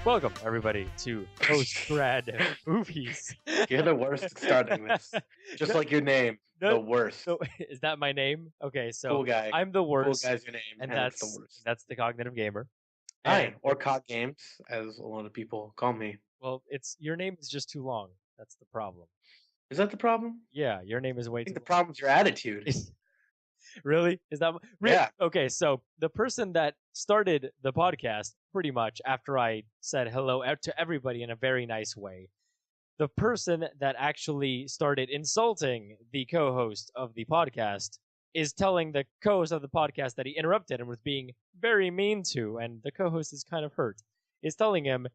Welcome, everybody, to PostGrad Movies. You're the worst at starting this. Just like your name, the worst. So, is that my name? Okay, so Cool guy. I'm the Cool worst, guy's your name, and it's the worst. that's the cognitive gamer. Hi, And, or COG Games, as a lot of people call me. well, your name is just too long. That's the problem. Is that the problem? Yeah, your name is way I think too the problem's your attitude. Really? Is that Yeah. Okay, so the person that started the podcast pretty much after I said hello to everybody in a very nice way, the person that actually started insulting the co-host of the podcast is telling the co-host of the podcast that he interrupted and was being very mean to, and the co-host is kind of hurt, is telling him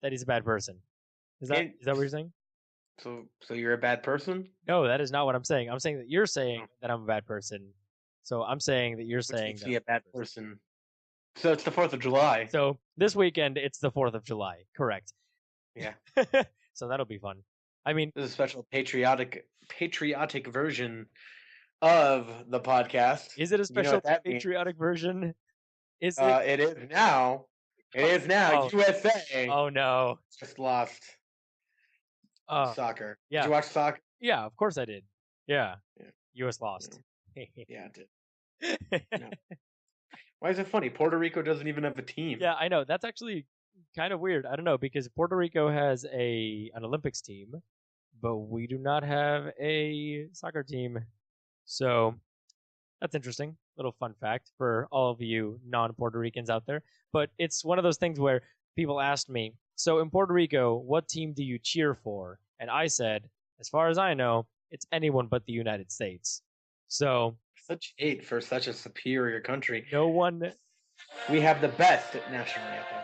that he's a bad person. Is that what you're saying? So you're a bad person? No, that is not what I'm saying. I'm saying that you're saying that I'm a bad person. So I'm saying that you're Which saying makes that me a bad person. So it's the 4th of July. So this weekend it's the 4th of July, correct? Yeah. So that'll be fun. I mean, this is a special patriotic version of the podcast. Is it a special patriotic version? Is it? It is now. It is now. USA. Oh no! Just lost. Soccer. Yeah. Did you watch soccer? Yeah, of course I did. Yeah. U.S. lost. Yeah, it did. No. Why is it funny? Puerto Rico doesn't even have a team. Yeah, I know. That's actually kind of weird. I don't know, because Puerto Rico has an Olympics team, but we do not have a soccer team. So that's interesting. Little fun fact for all of you non-Puerto Ricans out there. But it's one of those things where people asked me, so in Puerto Rico, what team do you cheer for? And I said, as far as I know, it's anyone but the United States. So such hate for such a superior country. No one. We have the best national anthem.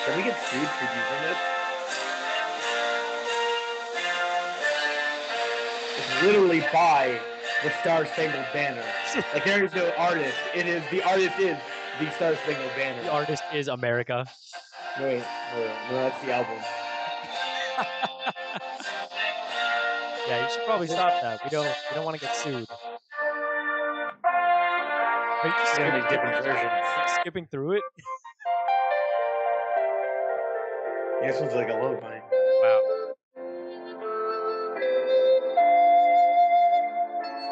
Can we get sued for using it? It's literally by the Star Spangled Banner. Like, there is no artist. The artist is the Star Spangled Banner. The artist is America. Wait, no, that's the album. Yeah, you should probably stop that. We don't want to get sued. Are you just skipping, different versions. Are you skipping through it? Yeah, this one's like a lullaby. Wow.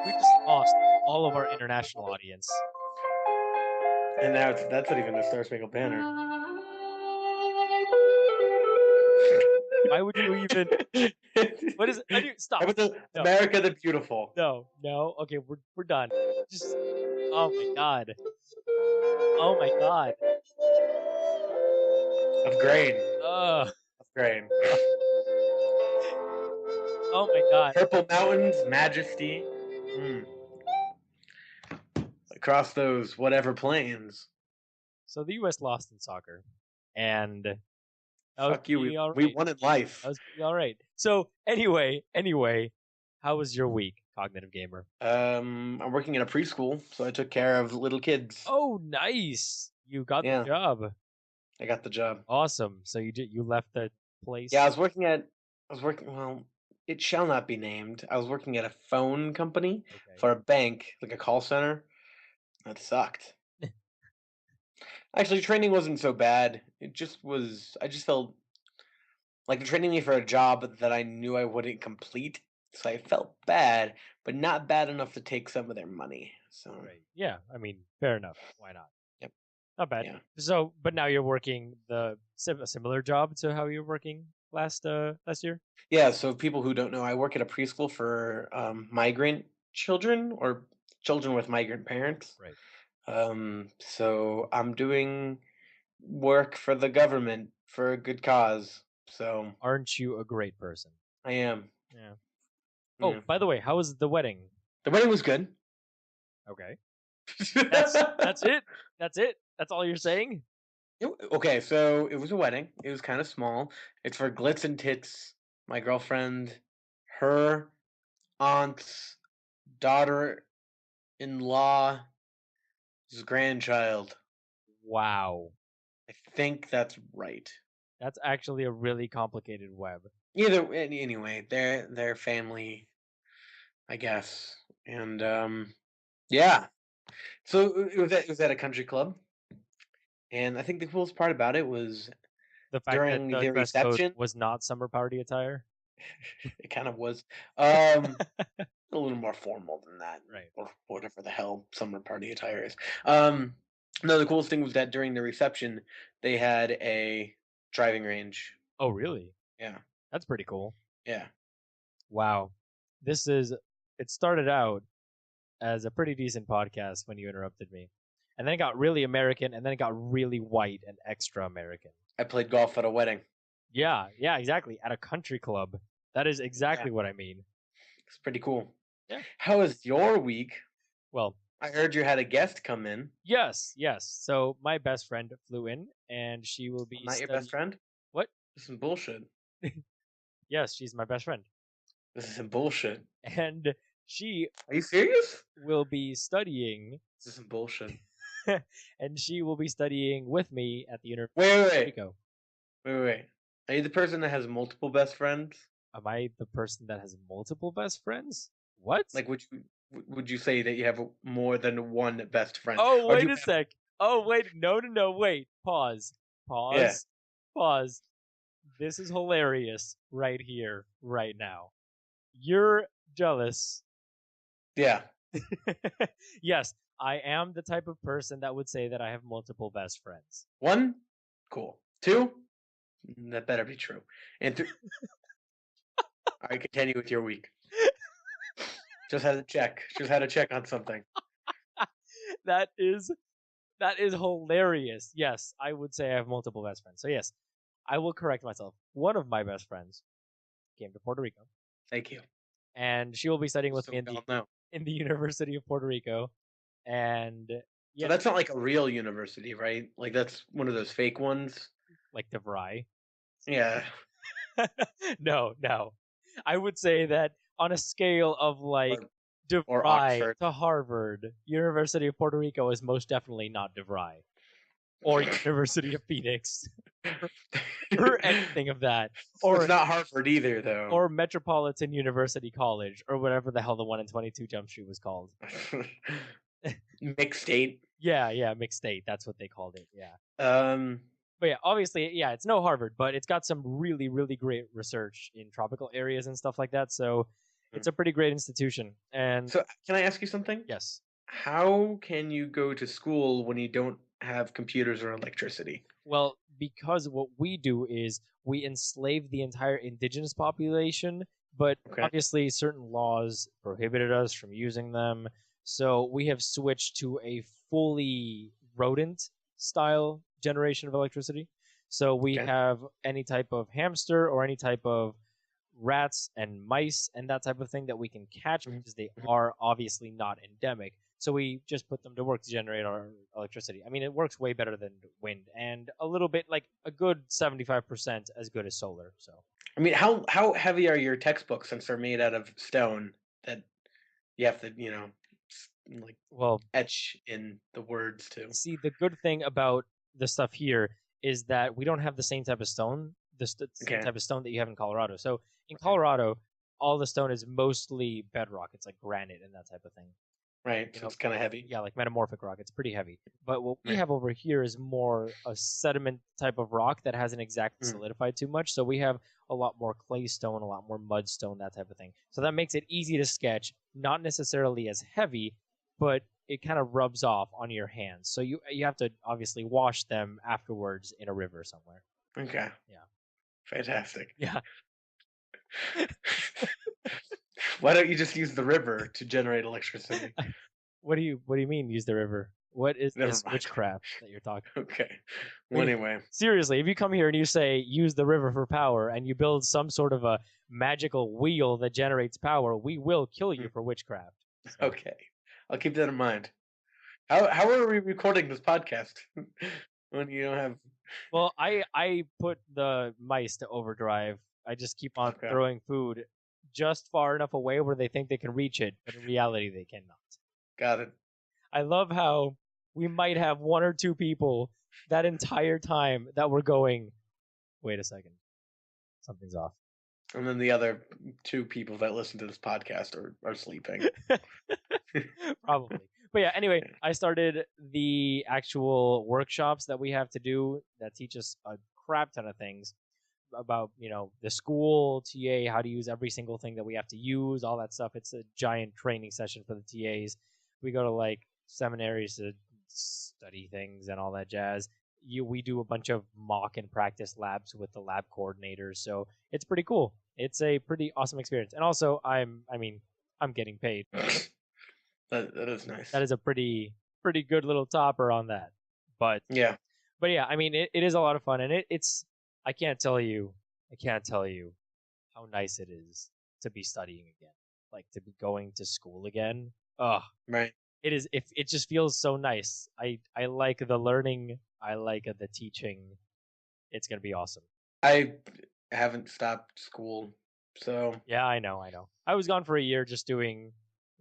We just lost all of our international audience. And now that's not even the Star Spangled Banner. Why would you even? What is it? Stop. No. America the Beautiful. No. Okay, we're done. Just. Oh my god. Oh my god. Of grain. Of grain. Oh my god. Purple mountains, majesty. Across those whatever plains. So the U.S. lost in soccer, and fuck you. We won in life. That was all right. So anyway, how was your week, Cognitive Gamer? I'm working in a preschool, so I took care of little kids. Oh, nice! You got the job. I got the job. Awesome. So you left the place? Yeah, I was working. Well, it shall not be named. I was working at a phone company for a bank, like a call center. That sucked. Actually, training wasn't so bad. It just was. I just felt like they're training me for a job that I knew I wouldn't complete. So I felt bad, but not bad enough to take some of their money. So yeah, I mean, fair enough. Why not? Yep. Not bad. Yeah. So, but now you're working a similar job to how you were working last year. Yeah. So people who don't know, I work at a preschool for migrant children or children with migrant parents. Right. So I'm doing work for the government for a good cause. So aren't you a great person? I am. Yeah. Oh, by the way, how was the wedding? The wedding was good. Okay. That's it. That's all you're saying? Okay, so it was a wedding. It was kind of small. It's for Glitz and Tits, my girlfriend, her aunt's daughter-in-law's grandchild. Wow. I think that's right. That's actually a really complicated web. Anyway, their family, I guess, And yeah. So it was at a country club, and I think the coolest part about it was The fact that during the the dress code reception. was not summer party attire. It kind of was. Um, a little more formal than that, Right. or whatever the hell summer party attire is. Um, no, the coolest thing was that during the reception, they had a driving range. Oh, really? Yeah, That's pretty cool. yeah, Wow. This is. It started out as a pretty decent podcast when you interrupted me, and then it got really American, and then it got really white and extra American. I played golf at a wedding. Yeah, yeah, exactly. At a country club. That is Yeah, exactly what I mean. it's pretty cool. Yeah. How was your week? Well, I heard you had a guest come in. yes, yes. So my best friend flew in, and she will be Not your studying. best friend. What? This is some bullshit. Yes, she's my best friend, This is some bullshit. and she Are you serious? will be studying, This is some bullshit. and she will be studying with me at the University Wait, of wait, Rico. wait. Are you the person that has multiple best friends? Am I the person that has multiple best friends? What? Like, would you say that you have more than one best friend? Oh, Or do wait you a sec. Oh, wait. No, no, no. Wait. Pause. Yeah, Pause. Pause. This is hilarious right here, right now. You're jealous. yeah. Yes, I am the type of person that would say that I have multiple best friends. One, cool. Two, that better be true. And three, all right, continue with your week. Just had to check. Just had to check on something. that is that is hilarious. Yes, I would say I have multiple best friends. So yes, I will correct myself. One of my best friends came to Puerto Rico, Thank you. and she will be studying with So me we all know. in the University of Puerto Rico. And So yeah, that's not like a real university, right? Like that's one of those fake ones. like DeVry. Yeah. No, no. I would say that on a scale of like Or or DeVry Oxford. to Harvard, University of Puerto Rico is most definitely not DeVry or University of Phoenix or anything of that, It's or not Harvard either, though. Metropolitan University College or whatever the hell the one in 22 Jump Street was called. Mixed state. Yeah, yeah, mixed state. That's what they called it. Yeah. Um. But yeah, obviously, yeah, it's no Harvard, but it's got some really, really great research in tropical areas and stuff like that. So it's a pretty great institution. And So can I ask you something? yes, How can you go to school when you don't have computers or electricity? well, because what we do is we enslave the entire indigenous population, but Okay. obviously certain laws prohibited us from using them. So we have switched to a fully rodent style generation of electricity. So we Okay. have any type of hamster or any type of rats and mice and that type of thing that we can catch Mhm. because they are obviously not endemic. So we just put them to work to generate our electricity. I mean, it works way better than wind and a little bit like a good 75% as good as solar. So I mean, how heavy are your textbooks since they're made out of stone that you have to, like well, etch in the words to? see, the good thing about the stuff here is that we don't have the same type of stone, same Okay. type of stone that you have in Colorado. So in Okay. Colorado, all the stone is mostly bedrock. It's like granite and that type of thing. Right. You So know, it's kind of heavy. yeah, like metamorphic rock. It's pretty heavy. But what we Right. have over here is more a sediment type of rock that hasn't exactly Mm. solidified too much. So we have a lot more clay stone, a lot more mudstone, that type of thing. So that makes it easy to sketch, not necessarily as heavy, but it kind of rubs off on your hands. So you have to obviously wash them afterwards in a river somewhere. Okay. Yeah. Fantastic. Yeah. Why don't you just use the river to generate electricity? What do you mean use the river? What is Never this mind. witchcraft that you're talking? Okay. Wait. Well, anyway, Seriously, if you come here and you say use the river for power and you build some sort of a magical wheel that generates power, we will kill you for witchcraft. So, okay. I'll keep that in mind. How are we recording this podcast when you don't have? well, I put the mice to overdrive. I just keep on Okay. throwing food just far enough away where they think they can reach it, but in reality they cannot. Got it. I love how we might have one or two people that entire time that were going, wait a second, something's off. And then the other 2 people that listen to this podcast are sleeping. Probably. But yeah, anyway, Yeah. I started the actual workshops that we have to do that teach us a crap ton of things about, the school, TA, how to use every single thing that we have to use, all that stuff. It's a giant training session for the TAs. We go to like seminaries to study things and all that jazz. We do a bunch of mock and practice labs with the lab coordinators, so it's pretty cool. It's a pretty awesome experience. And also I'm getting paid. That is nice. That is a pretty good little topper on that. But Yeah. yeah, I mean it is a lot of fun, and it's I can't tell you how nice it is to be studying again. Like to be going to school again. Ugh. Right. It is it just feels so nice. I like the learning, I like the teaching. It's gonna be awesome. I haven't stopped school, so Yeah, I know. I was gone for a year just doing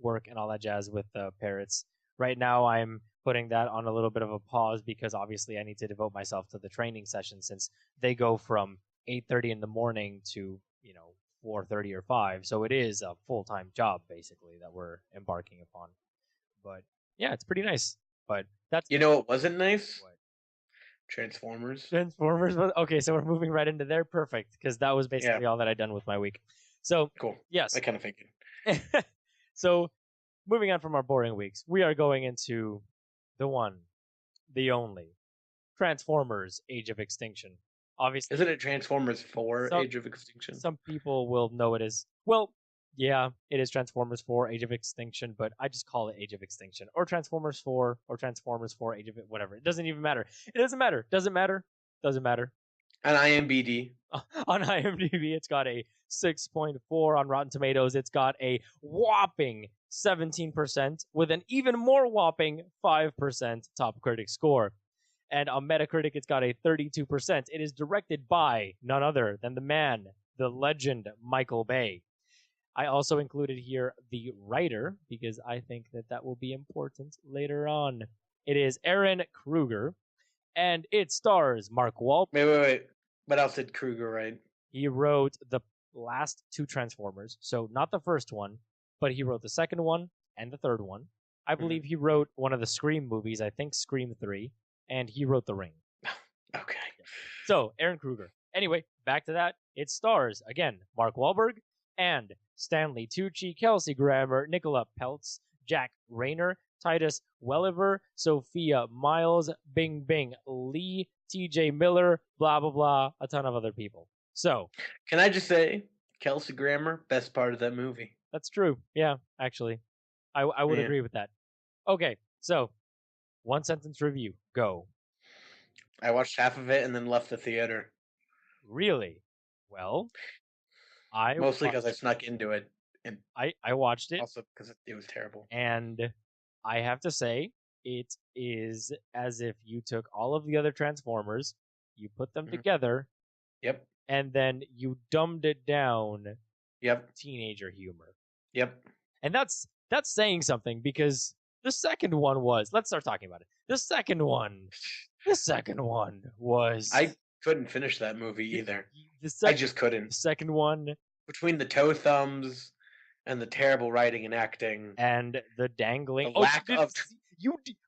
work and all that jazz with the parrots. Right now, I'm putting that on a little bit of a pause because obviously I need to devote myself to the training session since they go from 8:30 in the morning to 4:30 or 5. So it is a full-time job basically that we're embarking upon. But yeah, it's pretty nice. But that's you know what wasn't nice? what Transformers. Transformers. Okay, so we're moving right into there. Perfect, because that was basically all that I'd done with my week. So Cool. yes. I kind of figured. So moving on from our boring weeks, we are going into the one, the only, Transformers: Age of Extinction. Obviously, Isn't it Transformers 4 Age of Extinction? some people will know it as, well, yeah, it is Transformers 4 Age of Extinction, but I just call it Age of Extinction or Transformers 4 or Transformers 4 Age of it, whatever. It doesn't even matter. It doesn't matter. Doesn't matter. Doesn't matter. On IMDb. On IMDb, it's got a 6.4. On Rotten Tomatoes, it's got a whopping 17% with an even more whopping 5% top critic score. And on Metacritic, it's got a 32%. It is directed by none other than the man, the legend, Michael Bay. I also included here the writer because I think that will be important later on. It is Aaron Kruger, and it stars Mark Wahlberg. Wait. What else did Kruger write? He wrote the last 2 Transformers, so not the first one, but he wrote the second one and the third one. I believe he wrote one of the Scream movies, I think Scream 3, and he wrote The Ring. Okay. So, Aaron Kruger. Anyway, back to that. It stars, again, Mark Wahlberg and Stanley Tucci, Kelsey Grammer, Nicola Peltz, Jack Rayner, Titus Welliver, Sophia Miles, Bing Bing Lee, TJ Miller, blah, blah, blah, a ton of other people. So, can I just say, Kelsey Grammer, best part of that movie. That's true. Yeah, actually. I would agree with that. Okay, so, one sentence review. Go. I watched half of it and then left the theater. Really? Well, mostly because I snuck into it. And I watched it. Also because it was terrible. And I have to say, it is as if you took all of the other Transformers, you put them together, Yep. and then you dumbed it down. Yep. Teenager humor. Yep. And that's saying something because the second one was. Let's start talking about it. The second one was. I couldn't finish that movie either. I just couldn't. The second one, between the toe thumbs and the terrible writing and acting and the dangling lack of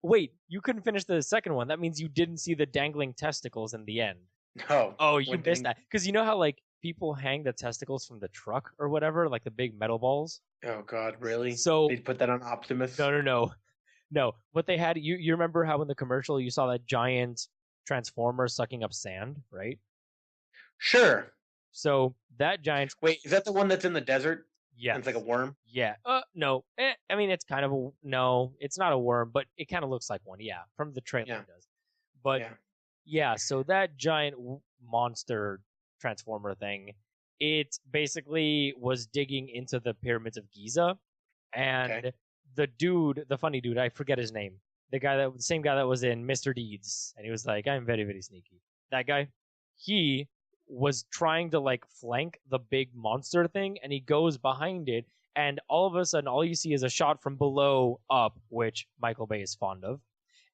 wait, you couldn't finish the second one. That means you didn't see the dangling testicles in the end. No. Oh, you missed that. Because you know how like people hang the testicles from the truck or whatever, like the big metal balls? Oh God, really? So they'd put that on Optimus? No. What they had, you remember how in the commercial you saw that giant transformer sucking up sand, right? Sure. So that giant. Wait, is that the one that's in the desert? Yeah. It's like a worm? Yeah. No. I mean, it's kind of no, it's not a worm, but it kind of looks like one. Yeah. From the trailer it does. But yeah, so that giant monster transformer thing, it basically was digging into the pyramids of Giza, and the funny dude, I forget his name, the same guy that was in Mr. Deeds, and he was like, I'm very, very sneaky. That guy, he was trying to like flank the big monster thing, and he goes behind it, and all of a sudden, all you see is a shot from below up, which Michael Bay is fond of,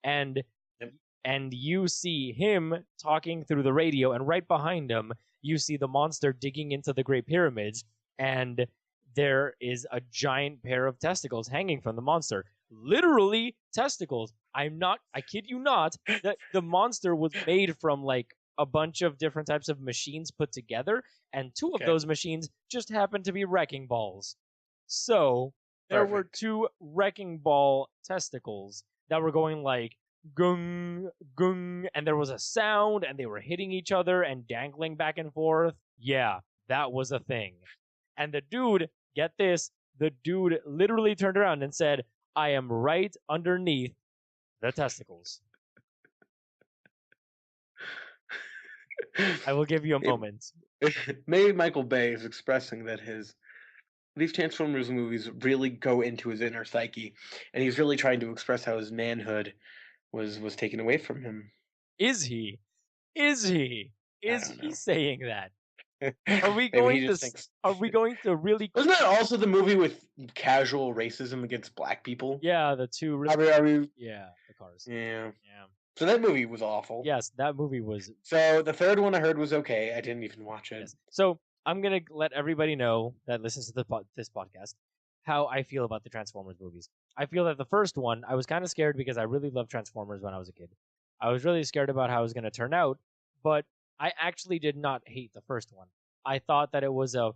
and you see him talking through the radio, and right behind him, you see the monster digging into the Great Pyramids, and there is a giant pair of testicles hanging from the monster. Literally testicles. I kid you not, that the monster was made from like a bunch of different types of machines put together, and two of Okay. those machines just happened to be wrecking balls. So there were Perfect. two wrecking ball testicles that were going like gung gung, and there was a sound, and they were hitting each other and dangling back and forth. Yeah, that was a thing. And the dude, get this, the dude literally turned around and said, I am right underneath the testicles. I will give you a moment. Maybe Michael Bay is expressing that these Transformers movies really go into his inner psyche, and he's really trying to express how his manhood was taken away from him. Is he? Is he? I Is don't he know. saying that? Are we Maybe he going to just thinks. are we going to really Wasn't that also the movie with casual racism against black people? Yeah, the two Are we? yeah, the cars. Yeah. Yeah. So that movie was awful. Yes, that movie was So the third one I heard was okay. I didn't even watch it. yes. So, I'm going to let everybody know that listens to this podcast how I feel about the Transformers movies. I feel that the first one, I was kind of scared because I really loved Transformers when I was a kid. I was really scared about how it was going to turn out, but I actually did not hate the first one. I thought that it was a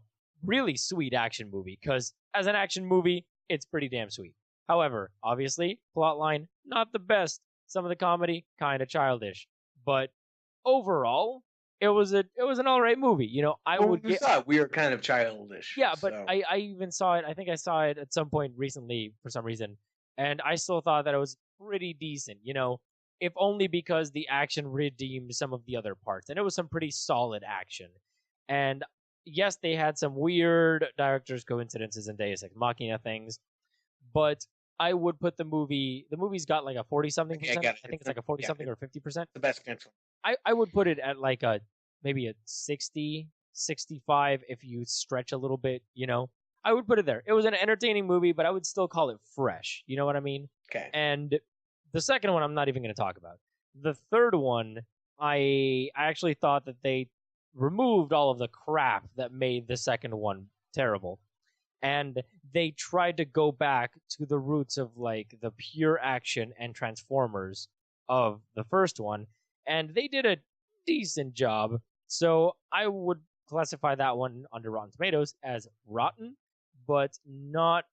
really sweet action movie because as an action movie, it's pretty damn sweet. However, obviously, plotline not the best. Some of the comedy kind of childish, but overall, it was an all right movie. You know, I Well, would we get thought we were kind of childish. yeah, but So. I even saw it. I think I saw it at some point recently for some reason, and I still thought that it was pretty decent. You know, if only because the action redeemed some of the other parts, and it was some pretty solid action. And yes, they had some weird director's coincidences and Deus Ex Machina things, but I would put the movie. The movie's got like a 40-something Okay, I percent. got it. I think it's like a 40-something or 50%. The best Transformers. I would put it at like a maybe a 60, 65 if you stretch a little bit, you know. I would put it there. It was an entertaining movie, but I would still call it fresh. You know what I mean? Okay. And the second one I'm not even going to talk about. The third one, I actually thought that they removed all of the crap that made the second one terrible. And they tried to go back to the roots of like the pure action and Transformers of the first one, and they did a decent job. So I would classify that one under Rotten Tomatoes as rotten, but not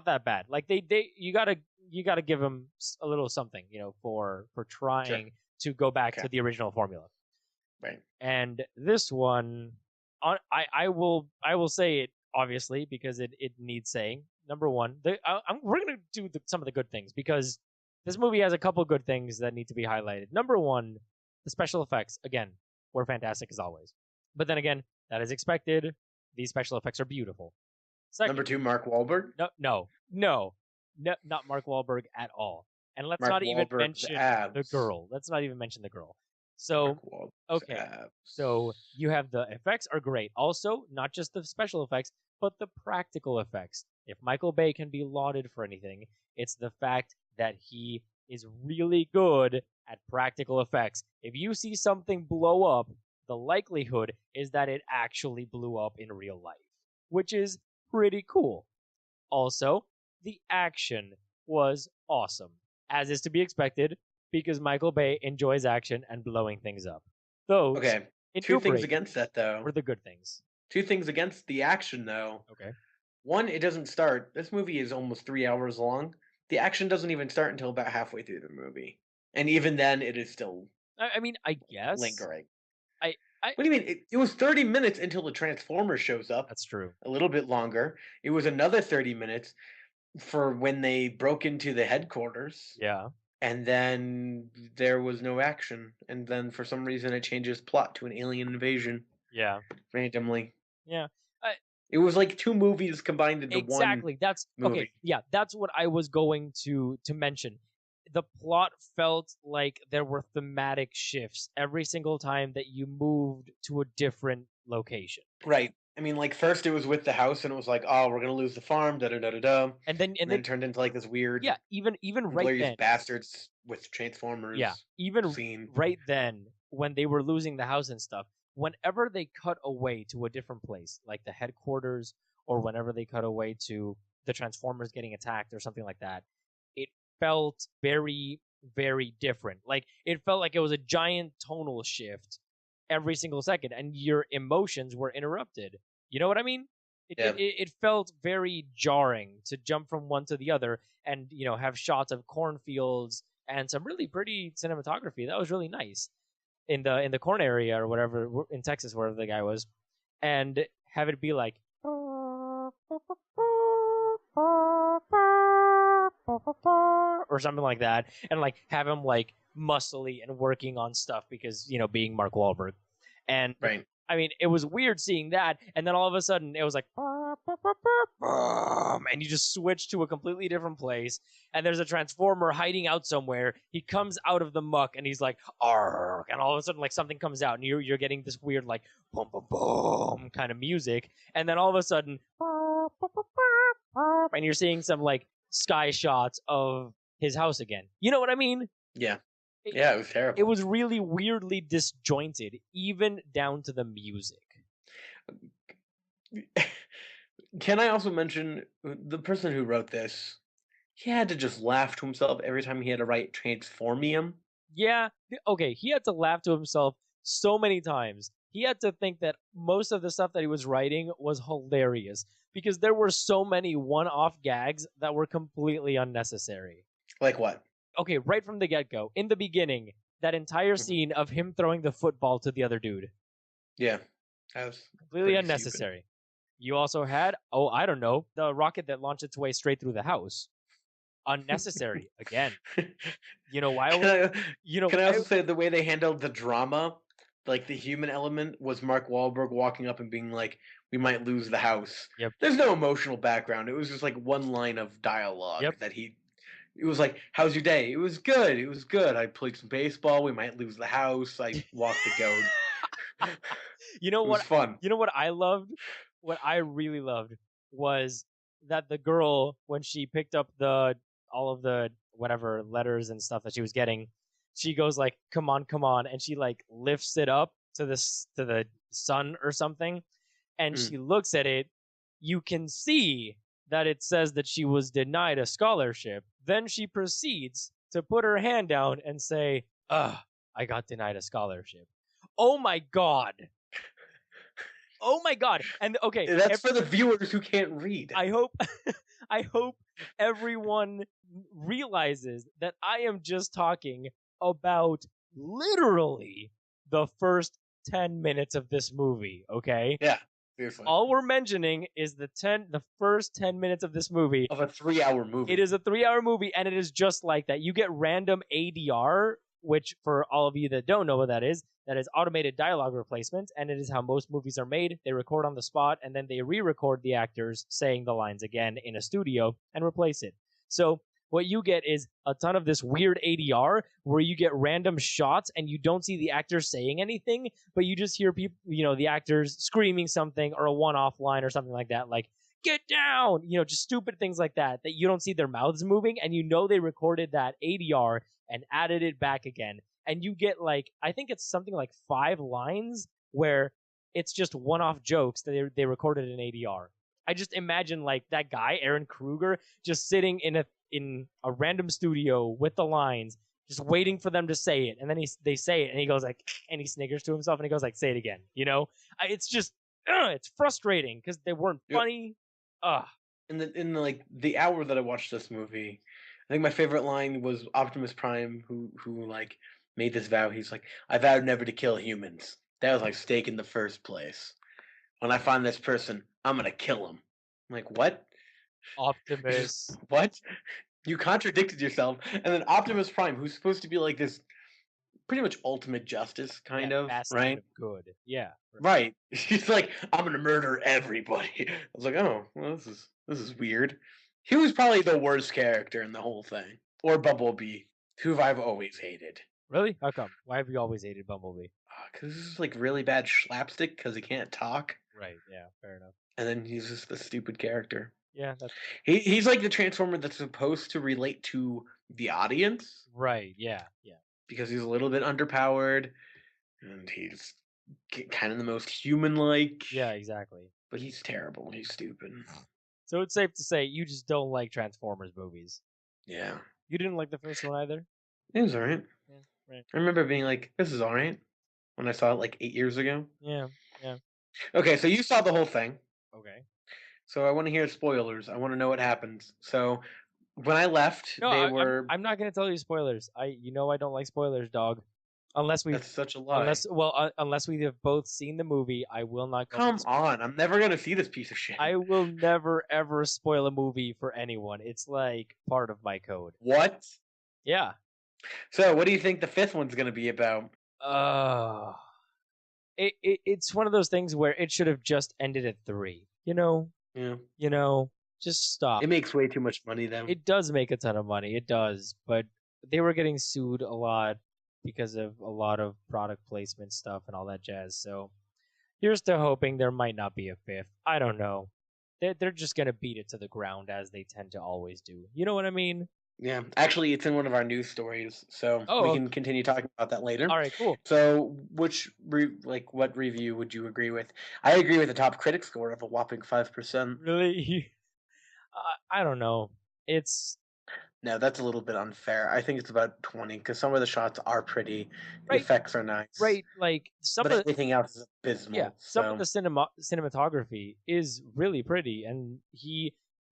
that bad. Like they you gotta give them a little something, you know, for trying to go back Okay. to the original formula. Right. And this one, I will say it obviously because it needs saying. Number one, we're gonna do some of the good things because this movie has a couple good things that need to be highlighted. Number one, the special effects again were fantastic as always, but then again, that is expected. These special effects are beautiful. Second, Number 2, Mark Wahlberg. no, not Mark Wahlberg at all. And let's Mark not even Wahlberg's mention abs. the girl. Let's not even mention the girl. Mark So Wahlberg's okay, abs. so you have the effects are great. Also, not just the special effects, but the practical effects. If Michael Bay can be lauded for anything, it's the fact that he is really good at practical effects. If you see something blow up, the likelihood is that it actually blew up in real life, which is pretty cool. Also, the action was awesome, as is to be expected, because Michael Bay enjoys action and blowing things up. Those, Okay. in Two things numerator, against that, though. were the good things. Two things against the action, though. Okay. One, it doesn't start. This movie is almost 3 hours long. The action doesn't even start until about halfway through the movie, and even then, it is still I mean, I guess. lingering. I What do you mean? It was 30 minutes until the Transformer shows up. That's true. A little bit longer. It was another 30 minutes for when they broke into the headquarters. Yeah. And then there was no action. And then for some reason it changes plot to an alien invasion Yeah. randomly. Yeah. It was like 2 movies combined into Exactly. That's one okay. movie. Yeah, that's what I was going to mention. The plot felt like there were thematic shifts every single time that you moved to a different location. Right. I mean, like first it was with the house, and it was like, oh, we're gonna lose the farm, da da da da da. And then And then it turned into like this weird, yeah, even right glorious then. bastards with Transformers. Yeah, even scene. right then when they were losing the house and stuff, whenever they cut away to a different place, like the headquarters, or whenever they cut away to the Transformers getting attacked or something like that, it felt very, very different. Like, it felt like it was a giant tonal shift every single second, and your emotions were interrupted. You know what I mean? Yeah. It felt very jarring to jump from one to the other and, have shots of cornfields and some really pretty cinematography. That was really nice in the corn area or whatever in Texas, wherever the guy was, and have it be like or something like that, and like have him like muscly and working on stuff because being Mark Wahlberg, and Right. I mean, it was weird seeing that, and then all of a sudden it was like, and you just switch to a completely different place, and there's a Transformer hiding out somewhere. He comes out of the muck, and he's like, arg, and all of a sudden, like, something comes out, and you're getting this weird, like, boom, boom, boom kind of music, and then all of a sudden, and you're seeing some, like, sky shots of his house again. You know what I mean? Yeah. Yeah, it was terrible. It was really weirdly disjointed, even down to the music. Can I also mention the person who wrote this? He had to just laugh to himself every time he had to write Transformium. Yeah, okay, he had to laugh to himself so many times. He had to think that most of the stuff that he was writing was hilarious because there were so many one-off gags that were completely unnecessary. Like what? Okay, right from the get-go, in the beginning, that entire scene of him throwing the football to the other dude. Yeah, that was completely unnecessary. Stupid. You also had, I don't know, the rocket that launched its way straight through the house. Unnecessary again. You know why? Can I also say the way they handled the drama, like the human element, was Mark Wahlberg walking up and being like, "We might lose the house." Yep. There's no emotional background. It was just like one line of dialogue that he. It was like, "How's your day?" It was good. It was good. I played some baseball. We might lose the house. I walked the goat. You know it what? Was fun. You know what I loved? What I really loved was that the girl, when she picked up all of the whatever letters and stuff that she was getting, she goes like, "Come on," and she like lifts it up to the sun or something, and she looks at it. You can see that it says that she was denied a scholarship. Then she proceeds to put her hand down and say, I got denied a scholarship. Oh my God. Oh my God. And okay. That's for the viewers who can't read. I hope everyone realizes that I am just talking about literally the first 10 minutes of this movie, okay? Yeah. Seriously. All we're mentioning is the first 10 minutes of this movie. Of a 3-hour movie. It is a 3-hour movie, and it is just like that. You get random ADR, which for all of you that don't know what that is automated dialogue replacement, and it is how most movies are made. They record on the spot, and then they re-record the actors saying the lines again in a studio and replace it. So what you get is a ton of this weird ADR where you get random shots and you don't see the actors saying anything, but you just hear people, the actors screaming something or a one-off line or something like that, like, "Get down!" Just stupid things like that you don't see their mouths moving, and they recorded that ADR and added it back again. And you get like, I think it's something like 5 lines where it's just one-off jokes that they recorded in ADR. I just imagine like that guy, Aaron Kruger, just sitting in a random studio with the lines, just waiting for them to say it. And then they say it and he goes like, and he sniggers to himself and he goes like, "Say it again." It's just, it's frustrating because they weren't funny. In like the hour that I watched this movie, I think my favorite line was Optimus Prime, who like made this vow. He's like, "I vowed never to kill humans. That was my stake in the first place. When I find this person, I'm gonna kill him." I'm like, what? Optimus. What? You contradicted yourself. And then Optimus Prime, who's supposed to be like this pretty much ultimate justice, kind of, right? Of good. Yeah. Right. He's like, "I'm gonna murder everybody." I was like, oh, well, this is weird. He was probably the worst character in the whole thing. Or Bumblebee, who I've always hated. Really? How come? Why have you always hated Bumblebee? Because this is like really bad slapstick because he can't talk. Right, yeah, fair enough. And then he's just a stupid character. Yeah, he's like the Transformer that's supposed to relate to the audience. Right, yeah. Because he's a little bit underpowered, and he's kind of the most human-like. Yeah, exactly. But he's terrible. He's stupid. So it's safe to say you just don't like Transformers movies. Yeah. You didn't like the first one either? It was alright. Yeah, right. I remember being like, this is alright when I saw it like 8 years ago. Yeah, yeah. Okay, so you saw the whole thing. Okay. So I want to hear spoilers. I want to know what happens. So when I left, No, they I'm were. I'm not gonna tell you spoilers. I don't like spoilers, dog. Unless we've That's such a lie. unless we have both seen the movie, I will not go. Come on, I'm never gonna see this piece of shit. I will never ever spoil a movie for anyone. It's like part of my code. What? Yeah. So what do you think the fifth one's gonna be about? Uh it's one of those things where it should have just ended at 3. Yeah, Just stop. it makes way too much money though. It does make a ton of money. It does, but they were getting sued a lot because of a lot of product placement stuff and all that jazz. So here's to hoping there might not be a fifth. I don't know. They're just gonna beat it to the ground as they tend to always do. You know what I mean? Yeah, actually, it's in one of our news stories, so Oh, we okay. can continue talking about that later. All right, cool. So, what review would you agree with? I agree with the top critic score of a whopping 5%. Really, I don't know. It's No, that's a little bit unfair. I think it's about 20 because some of the shots are pretty, the right, effects are nice, right. Like but everything else is abysmal. some of So, the cinematography is really pretty, and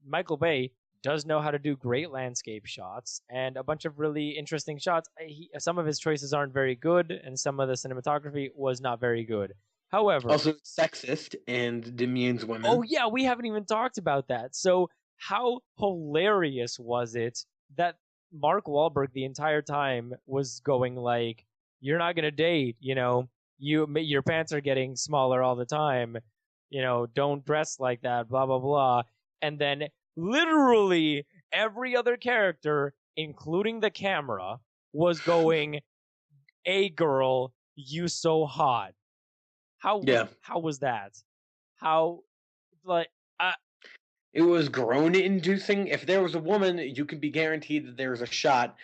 Michael Bay does know how to do great landscape shots and a bunch of really interesting shots. Some of his choices aren't very good, and some of the cinematography was not very good. However, also sexist and demeans women. oh yeah, we haven't even talked about that. So how hilarious was it that Mark Wahlberg the entire time was going like, "You're not gonna date, your pants are getting smaller all the time, don't dress like that, blah blah blah," and then literally every other character, including the camera, was going, "A girl, you so hot." Yeah. How was that? How like It was groan inducing. If there was a woman, you can be guaranteed that there was a shot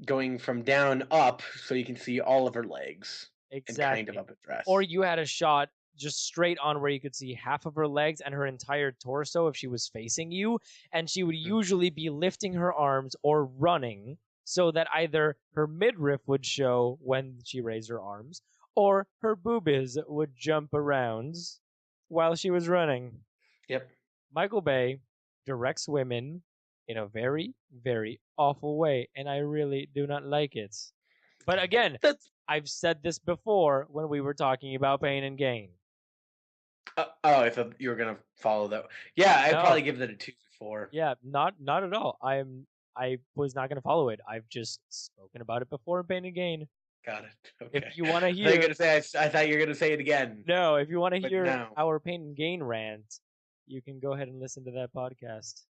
going from down up so you can see all of her legs and kind of exactly. up a dress. Or you had a shot just straight on where you could see half of her legs and her entire torso if she was facing you, and she would usually be lifting her arms or running so that either her midriff would show when she raised her arms or her boobies would jump around while she was running. Yep. Michael Bay directs women in a very, very awful way, and I really do not like it. But again, That's I've said this before when we were talking about Pain and Gain. oh, I thought you were gonna follow that. Yeah, I'd No, probably give that a 2 4. yeah, not at all. I was not going to follow it. I've just spoken about it before in Pain and Gain. Got it. If Okay. you want to I thought you were hear, gonna say I thought you were gonna say it again. no, if you want to But hear no. our Pain and Gain rant, you can go ahead and listen to that podcast.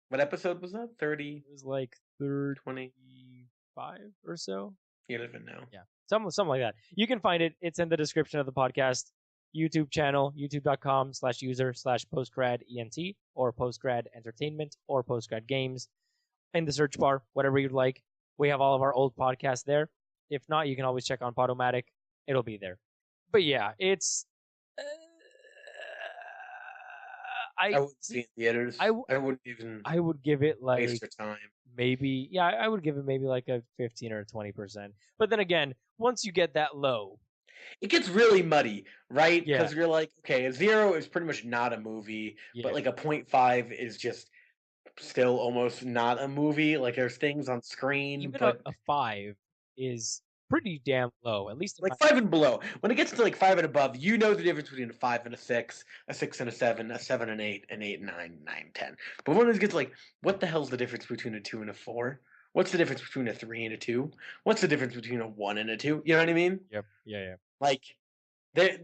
What episode was that? 30, It was like 20? 35 or so. You don't even know. Yeah, something like that. You can find it. It's in the description of the podcast YouTube channel, youtube.com/user/postgrad.ent or postgrad entertainment or postgrad games in the search bar, whatever you'd like. We have all of our old podcasts there. If not, you can always check on Podomatic. It'll be there. But yeah, it's. I wouldn't see it in theaters. I wouldn't even I would give it like waste your time. maybe, yeah, I would give it maybe like a 15 or 20%. But then again, once you get that low, It gets really muddy, right? Yeah. Because you're like, okay, a 0 is pretty much not a movie, yeah, but like a 0.5 is just still almost not a movie. Like there's things on screen, even but a 5 is pretty damn low, at least in like 5 and below. When it gets to like 5 and above, you know the difference between a 5 and a 6 and a 7, a 7 and 8, an 8 and 9, 9, 10. But when it gets like, what the hell's the difference between a 2 and a 4? What's the difference between a 3 and a 2? What's the difference between a 1 and a 2? You know what I mean? Yep. Yeah. Like, there,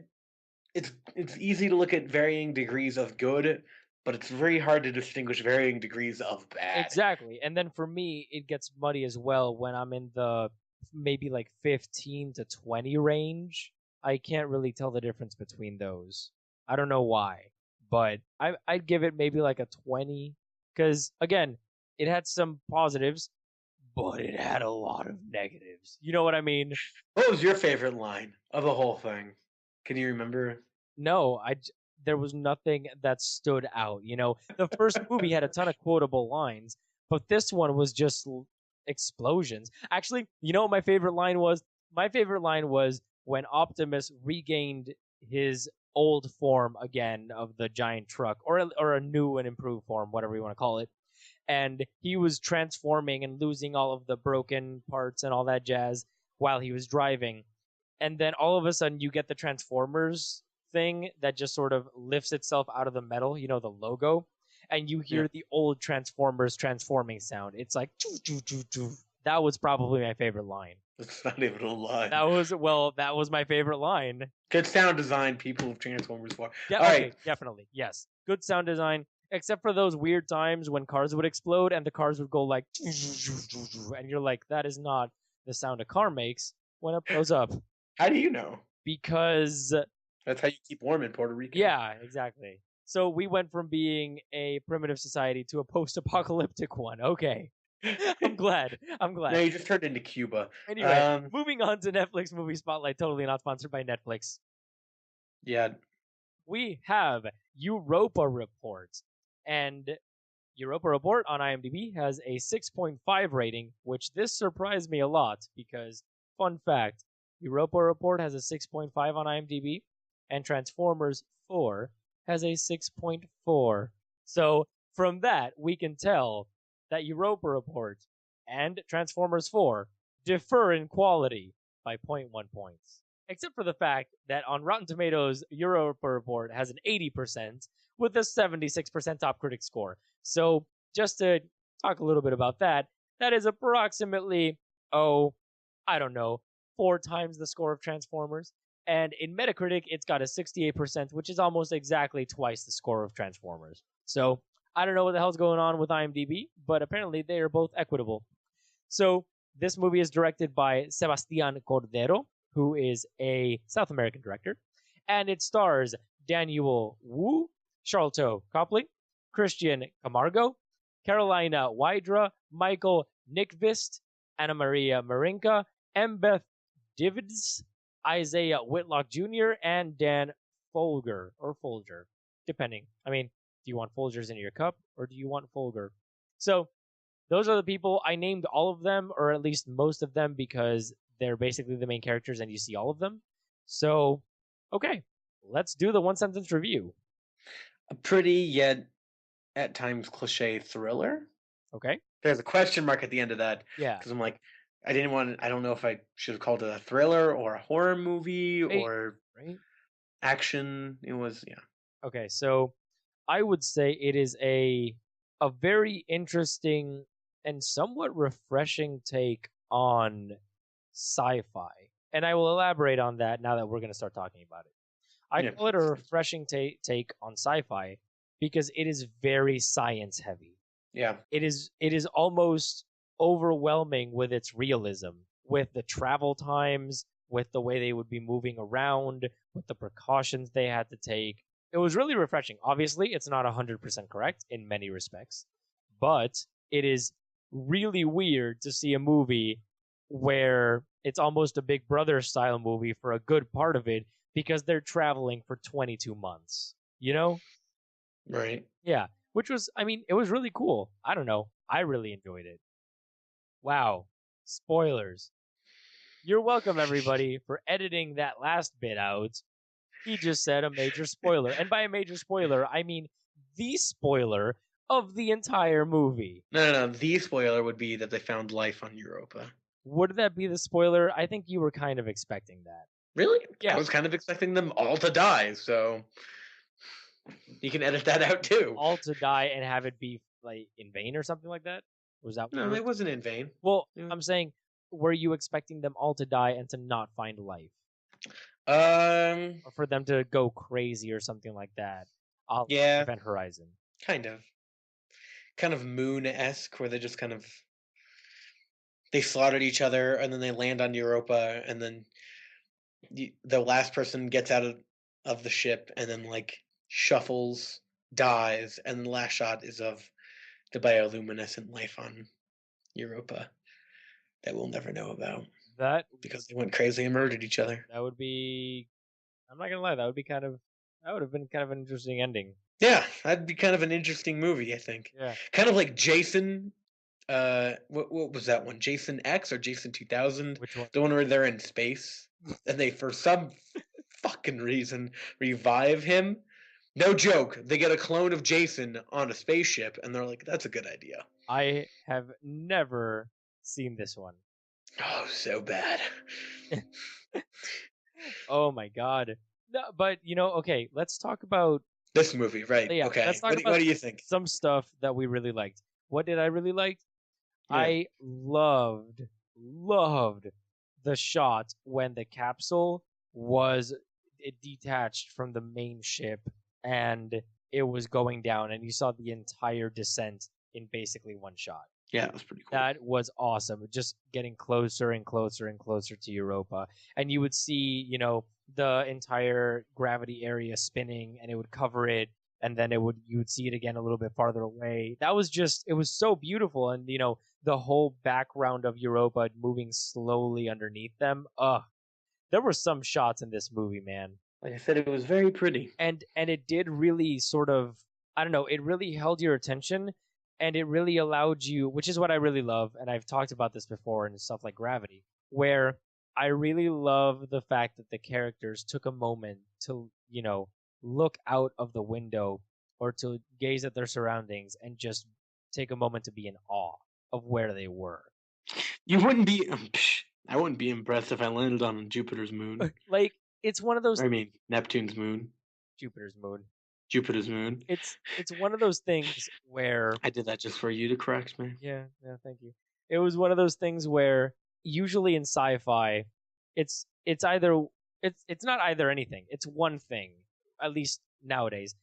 it's easy to look at varying degrees of good, but it's very hard to distinguish varying degrees of bad. Exactly. And then for me, it gets muddy as well when I'm in the maybe like 15 to 20 range. I can't really tell the difference between those. I don't know why, but I'd give it maybe like a 20 because again, it had some positives, but it had a lot of negatives. You know what I mean? What was your favorite line of the whole thing? Can you remember? No, there was nothing that stood out. The first movie had a ton of quotable lines, but this one was just explosions. Actually, you know what my favorite line was? My favorite line was when Optimus regained his old form again of the giant truck, or a new and improved form, whatever you want to call it. And he was transforming and losing all of the broken parts and all that jazz while he was driving. And then all of a sudden you get the Transformers thing that just sort of lifts itself out of the metal, the logo, and you Yeah, hear the old Transformers transforming sound. It's like choo, choo, choo, choo. That was probably my favorite line. that's not even a lie. That was my favorite line. Good sound design, people of Transformers 4. Yeah, All okay, right. definitely. Yes. Good sound design, except for those weird times when cars would explode and the cars would go like and you're like, that is not the sound a car makes when it blows up. How do you know? Because That's how you keep warm in Puerto Rico. yeah, exactly. So we went from being a primitive society to a post-apocalyptic one. Okay. I'm glad. No, you just turned into Cuba. Anyway, moving on to Netflix movie spotlight, totally not sponsored by Netflix. Yeah. We have Europa Report. And Europa Report on IMDb has a 6.5 rating, which this surprised me a lot because, fun fact, Europa Report has a 6.5 on IMDb, and Transformers 4 has a 6.4. So from that, we can tell that Europa Report and Transformers 4 differ in quality by zero point 0.1 points. Except for the fact that on Rotten Tomatoes, Europa Report has an 80% with a 76% top critic score. So just to talk a little bit about that, that is approximately, I don't know, 4 times the score of Transformers. And in Metacritic, it's got a 68%, which is almost exactly twice the score of Transformers. So I don't know what the hell's going on with IMDb, but apparently they are both equitable. So this movie is directed by Sebastián Cordero, who is a South American director, and it stars Daniel Wu, Charlton Copley, Christian Camargo, Carolina Wydra, Michael Nickvist, Anna Maria Marinka, Embeth Divids, Isaiah Whitlock Jr., and Dan Folger, or Folger, depending. I mean, do you want Folgers in your cup, or do you want Folger? So those are the people. I named all of them, or at least most of them, because they're basically the main characters and you see all of them. So, okay, let's do the one sentence review. A pretty yet at times cliche thriller. Okay. There's a question mark at the end of that Yeah. because I'm like, I don't know if I should have called it a thriller or a horror movie or Right. action. It was, yeah. Okay, so I would say it is a very interesting and somewhat refreshing take on sci-fi. And I will elaborate on that now that we're going to start talking about it. I Yeah. call it a refreshing take on sci-fi because it is very science heavy. Yeah. It is almost overwhelming with its realism, with the travel times, with the way they would be moving around, with the precautions they had to take. It was really refreshing. Obviously, it's not 100% correct in many respects, but it is really weird to see a movie where it's almost a Big Brother style movie for a good part of it because they're traveling for 22 months. You know? Right. Yeah. Which was, I mean, it was really cool. I don't know. I really enjoyed it. Wow. Spoilers. You're welcome, everybody, for editing that last bit out. He just said a major spoiler. And by a major spoiler, I mean the spoiler of the entire movie. No. The spoiler would be that they found life on Europa. Would that be the spoiler? I think you were kind of expecting that. Really? Yeah. I was kind of expecting them all to die, so you can edit that out too. All to die and have it be like in vain or something like that? Was that No, it wasn't in vain. Well, Yeah. I'm saying, were you expecting them all to die and to not find life? Or for them to go crazy or something like that? Yeah. Event Horizon. Kind of Moon-esque, where they just kind of they slaughtered each other, and then they land on Europa, and then the last person gets out of the ship, and then like shuffles, dies, and the last shot is of the bioluminescent life on Europa that we'll never know about That because they went crazy and murdered each other. that would be I'm not gonna lie, that would have been kind of an interesting ending. Yeah, that'd be kind of an interesting movie, I think. Yeah. Kind of like Jason. What was that one? Jason X or Jason 2000? Which one? The one where they're in space and they, for some fucking reason, revive him. No joke. They get a clone of Jason on a spaceship, and they're like, "That's a good idea." I have never seen this one. Oh, so bad. Oh my god. No, but okay, let's talk about This movie, right? yeah, Okay. let's talk What about do you think? some stuff that we really liked. What did I really like? Yeah. I loved the shot when the capsule was detached from the main ship and it was going down and you saw the entire descent in basically one shot. Yeah, that was pretty cool. That was awesome. Just getting closer and closer and closer to Europa. And you would see, the entire gravity area spinning and it would cover it and then you would see it again a little bit farther away. That was it was so beautiful. And, the whole background of Europa moving slowly underneath them. There were some shots in this movie, man. Like I said, it was very pretty. And it did really sort of, I don't know, it really held your attention and it really allowed you, which is what I really love, and I've talked about this before in stuff like Gravity, where I really love the fact that the characters took a moment to, look out of the window or to gaze at their surroundings and just take a moment to be in awe of where they were. You wouldn't be. I wouldn't be impressed if I landed on Jupiter's moon. Like, it's one of those. I mean, Neptune's moon. Jupiter's moon. Jupiter's moon. It's one of those things where I did that just for you to correct me. yeah, thank you. It was one of those things where usually in sci-fi, it's either it's not either anything. It's one thing, at least nowadays.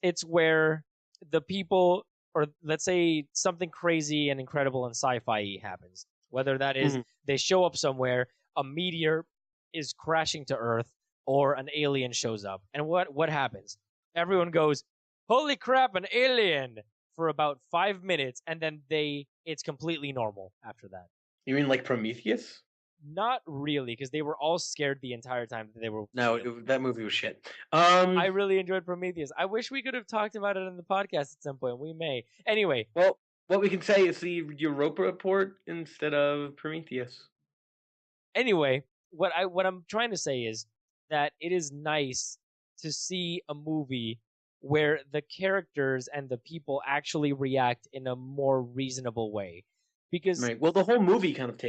It's where the people, or let's say something crazy and incredible and sci-fi happens. Whether that is they show up somewhere, a meteor is crashing to Earth, or an alien shows up, and what happens? Everyone goes, "Holy crap, an alien!" for about 5 minutes, and then it's completely normal after that. You mean like Prometheus? Not really, because they were all scared the entire time that they were. No, that movie was shit. I really enjoyed Prometheus. I wish we could have talked about it in the podcast at some point. We may. Anyway. Well, what we can say is the Europa Report instead of Prometheus. Anyway, what I'm trying to say is that it is nice to see a movie where the characters and the people actually react in a more reasonable way. Because right. Well, the whole movie kind of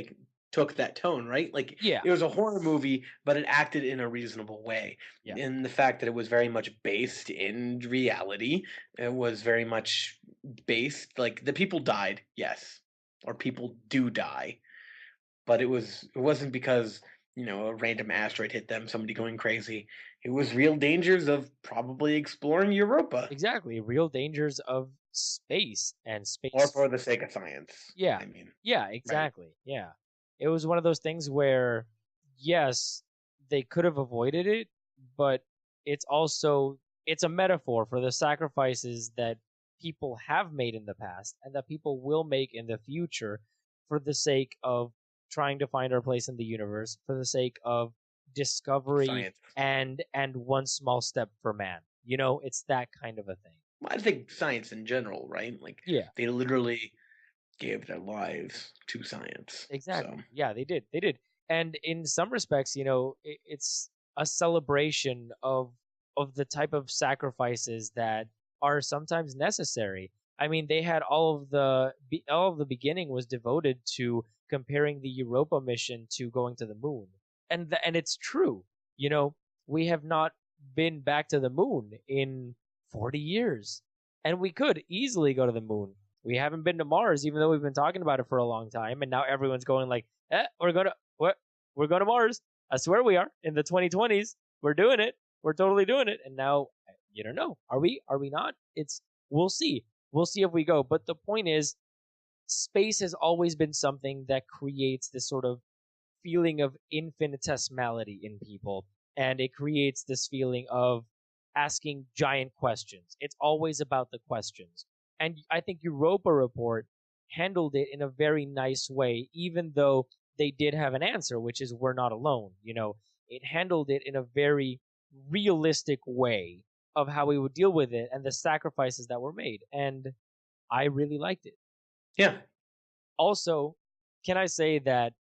took that tone, right? Like, yeah, it was a horror movie, but it acted in a reasonable way. Yeah. In the fact that it was very much based in reality, it was very much based, like, the people died, yes, or people do die, but it wasn't because a random asteroid hit them, somebody going crazy. It was real dangers of probably exploring Europa. Exactly, real dangers of space and space, or for the sake of science. Yeah, I mean, yeah, exactly, right. Yeah. It was one of those things where, yes, they could have avoided it, but it's a metaphor for the sacrifices that people have made in the past and that people will make in the future for the sake of trying to find our place in the universe, for the sake of discovery science. and one small step for man. It's that kind of a thing. Well, I think science in general, right? Like, yeah, they literally gave their lives to science. Exactly. So. Yeah, they did. They did. And in some respects, it's a celebration of the type of sacrifices that are sometimes necessary. I mean, they had all of the beginning was devoted to comparing the Europa mission to going to the moon. And it's true. We have not been back to the moon in 40 years. And we could easily go to the moon. We haven't been to Mars, even though we've been talking about it for a long time, and now everyone's going like, we're going to Mars. I swear we are. In the 2020s, we're doing it. We're totally doing it. And now, you don't know. Are we? Are we not? We'll see. We'll see if we go. But the point is, space has always been something that creates this sort of feeling of infinitesimality in people, and it creates this feeling of asking giant questions. It's always about the questions. And I think Europa Report handled it in a very nice way, even though they did have an answer, which is we're not alone. It handled it in a very realistic way of how he would deal with it and the sacrifices that were made. And I really liked it. Yeah. Also, can I say that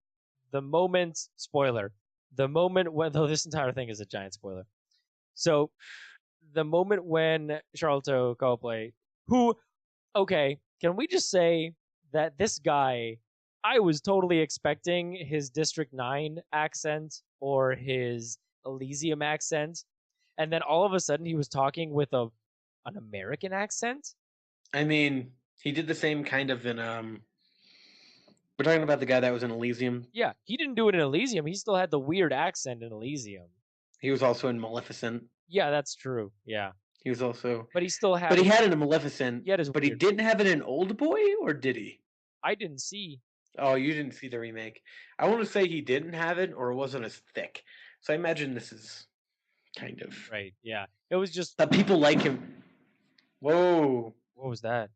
the moment, spoiler, the moment when, though this entire thing is a giant spoiler. So, the moment when Charlotte Copley, who, okay, can we just say that this guy, I was totally expecting his District 9 accent or his Elysium accent, and then all of a sudden he was talking with an American accent. I mean, he did the same kind of in we're talking about the guy that was in Elysium. Yeah, he didn't do it in Elysium. He still had the weird accent in Elysium. He was also in Maleficent. Yeah, that's true. Yeah, He was also, but he still had. but he had it in Maleficent. He had his but he weird. didn't have it in Old Boy, or did he? I didn't see. Oh, you didn't see the remake. I want to say he didn't have it, or it wasn't as thick. So I imagine this is kind of Right. Yeah. It was just. that people like him. Whoa! What was that?